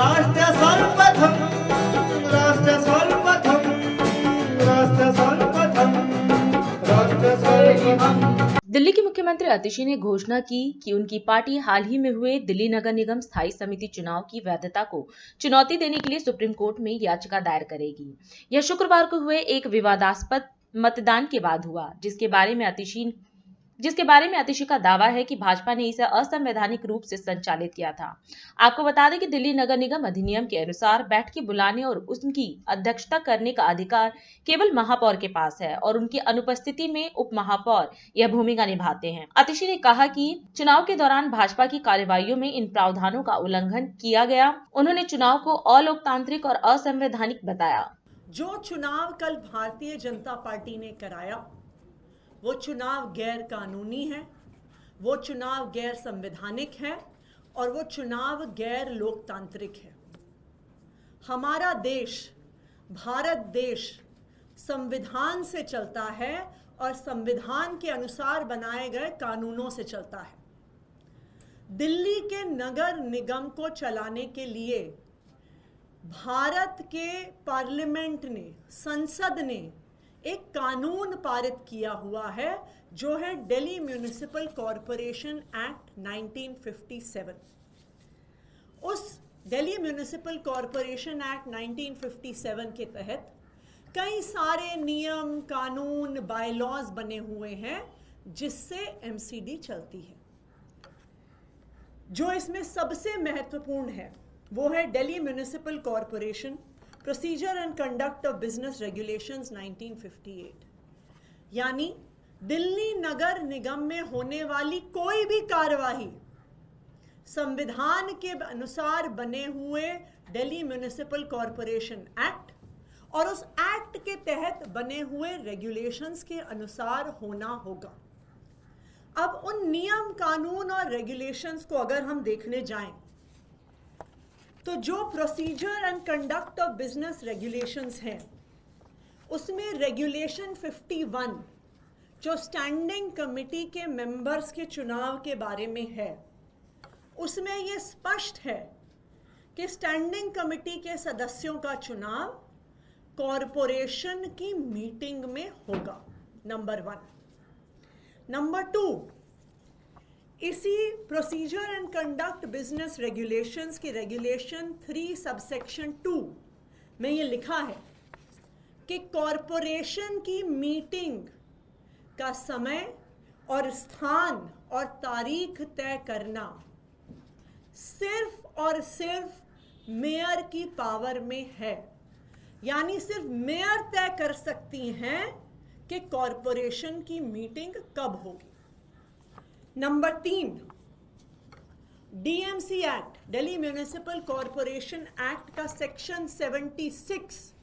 राष्ट्र सर्वप्रथम राष्ट्र सर्वप्रथम राष्ट्र सर्वप्रथम राष्ट्र सर्वप्रथम। दिल्ली के मुख्यमंत्री आतिशी ने घोषणा की कि उनकी पार्टी हाल ही में हुए दिल्ली नगर निगम स्थायी समिति चुनाव की वैधता को चुनौती देने के लिए सुप्रीम कोर्ट में याचिका दायर करेगी। यह शुक्रवार को हुए एक विवादास्पद मतदान के बाद हुआ, जिसके बारे में आतिशी का दावा है कि भाजपा ने इसे असंवैधानिक रूप से संचालित किया था। आपको बता दें कि दिल्ली नगर निगम अधिनियम के अनुसार बैठकें बुलाने और उनकी अध्यक्षता करने का अधिकार केवल महापौर के पास है और उनकी अनुपस्थिति में उप महापौर यह भूमिका निभाते हैं। आतिशी ने कहा कि चुनाव के दौरान भाजपा की कार्यवाहियों में इन प्रावधानों का उल्लंघन किया गया। उन्होंने चुनाव को अलोकतांत्रिक और असंवैधानिक बताया। जो चुनाव कल भारतीय जनता पार्टी ने कराया वो चुनाव गैर कानूनी है, वो चुनाव गैर संवैधानिक है और वो चुनाव गैर लोकतांत्रिक है। हमारा देश, भारत देश, संविधान से चलता है और संविधान के अनुसार बनाए गए कानूनों से चलता है। दिल्ली के नगर निगम को चलाने के लिए भारत के पार्लियामेंट ने, संसद ने एक कानून पारित किया हुआ है जो है दिल्ली म्युनिसिपल कॉरपोरेशन एक्ट 1957। उस दिल्ली म्युनिसिपल कॉरपोरेशन एक्ट 1957 के तहत कई सारे नियम, कानून, बायलॉज बने हुए हैं जिससे एमसीडी चलती है। जो इसमें सबसे महत्वपूर्ण है वो है Delhi municipal corporation procedure and conduct of business regulations 1958। यानी दिल्ली नगर निगम में होने वाली कोई भी कार्यवाही संविधान के अनुसार बने हुए दिल्ली म्युनिसिपल कॉरपोरेशन एक्ट और उस एक्ट के तहत बने हुए रेगुलेशंस के अनुसार होना होगा। अब उन नियम, कानून और रेगुलेशंस को अगर हम देखने जाएं तो जो procedure and conduct of business regulations हैं उसमें रेगुलेशन 51 जो स्टैंडिंग कमेटी के मेंबर्स के चुनाव के बारे में है, उसमें यह स्पष्ट है कि स्टैंडिंग कमेटी के सदस्यों का चुनाव कॉरपोरेशन की मीटिंग में होगा, नंबर 1। नंबर 2, इसी procedure and conduct business regulations के रेगुलेशन 3 सबसेक्शन 2 में ये लिखा है कि कॉरपोरेशन की मीटिंग का समय और स्थान और तारीख तय करना सिर्फ और सिर्फ मेयर की पावर में है। यानी सिर्फ मेयर तय कर सकती हैं कि कॉरपोरेशन की मीटिंग कब होगी। Number 3, DMC act, Delhi municipal corporation act का सेक्शन 76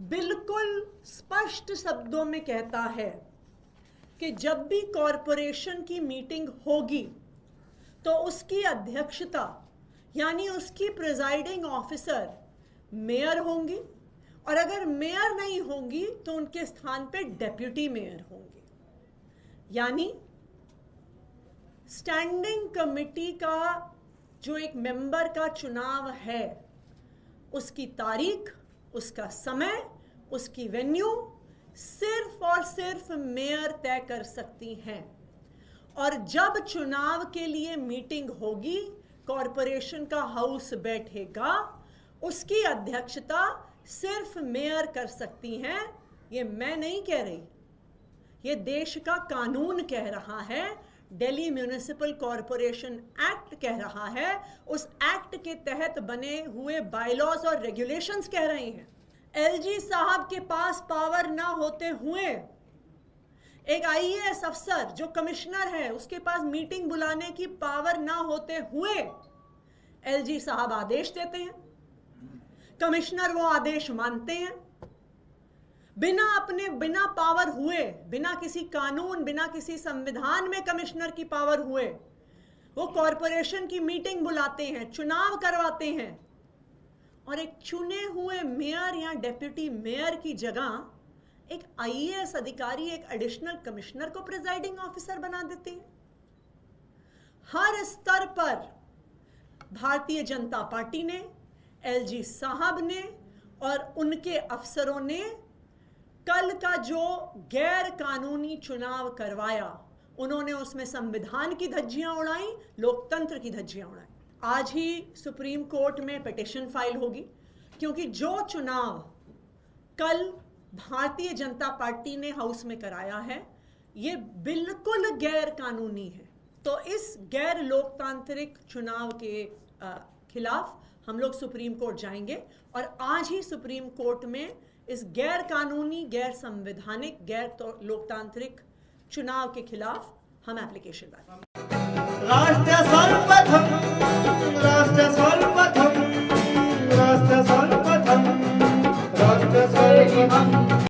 बिल्कुल स्पष्ट शब्दों में कहता है कि जब भी कॉरपोरेशन की मीटिंग होगी तो उसकी अध्यक्षता यानी उसकी प्रिजाइडिंग ऑफिसर मेयर होंगी और अगर मेयर नहीं होंगी तो उनके स्थान पे डेप्यूटी मेयर होंगे। यानी स्टैंडिंग कमेटी का जो एक मेंबर का चुनाव है उसकी तारीख, उसका समय, उसकी वेन्यू सिर्फ और सिर्फ मेयर तय कर सकती हैं। और जब चुनाव के लिए मीटिंग होगी, कॉरपोरेशन का हाउस बैठेगा, उसकी अध्यक्षता सिर्फ मेयर कर सकती हैं। ये मैं नहीं कह रही, ये देश का कानून कह रहा है, दिल्ली म्युनिसिपल कॉरपोरेशन एक्ट कह रहा है, उस एक्ट के तहत बने हुए बायलॉज और रेगुलेशंस कह रहे हैं। एलजी साहब के पास पावर ना होते हुए एक आईएएस अफसर जो कमिश्नर है उसके पास मीटिंग बुलाने की पावर ना होते हुए एलजी साहब आदेश देते हैं, कमिश्नर वो आदेश मानते हैं, बिना पावर हुए, बिना किसी कानून, बिना किसी संविधान में कमिश्नर की पावर हुए वो कॉरपोरेशन की मीटिंग बुलाते हैं, चुनाव करवाते हैं और एक चुने हुए मेयर या डेप्यूटी मेयर की जगह एक आईएएस अधिकारी, एक एडिशनल कमिश्नर को प्रिजाइडिंग ऑफिसर बना देते हैं। हर स्तर पर भारतीय जनता पार्टी ने, एलजी साहब ने और उनके अफसरों ने कल का जो गैर कानूनी चुनाव करवाया, उन्होंने उसमें संविधान की धज्जियां उड़ाई, लोकतंत्र की धज्जियां उड़ाई। आज ही सुप्रीम कोर्ट में पिटीशन फाइल होगी, क्योंकि जो चुनाव कल भारतीय जनता पार्टी ने हाउस में कराया है, ये बिल्कुल गैर कानूनी है। तो इस गैर लोकतांत्रिक चुनाव के खिलाफ हम लोग सुप्रीम कोर्ट जाएंगे और आज ही सुप्रीम कोर्ट में इस गैर कानूनी, गैर संवैधानिक, गैर लोकतांत्रिक चुनाव के खिलाफ हम एप्लीकेशन डालेंगे। राष्ट्र सर्वप्रथम, राष्ट्र सर्वप्रथम, राष्ट्र सर्वप्रथम, राष्ट्र सर्वप्रथम।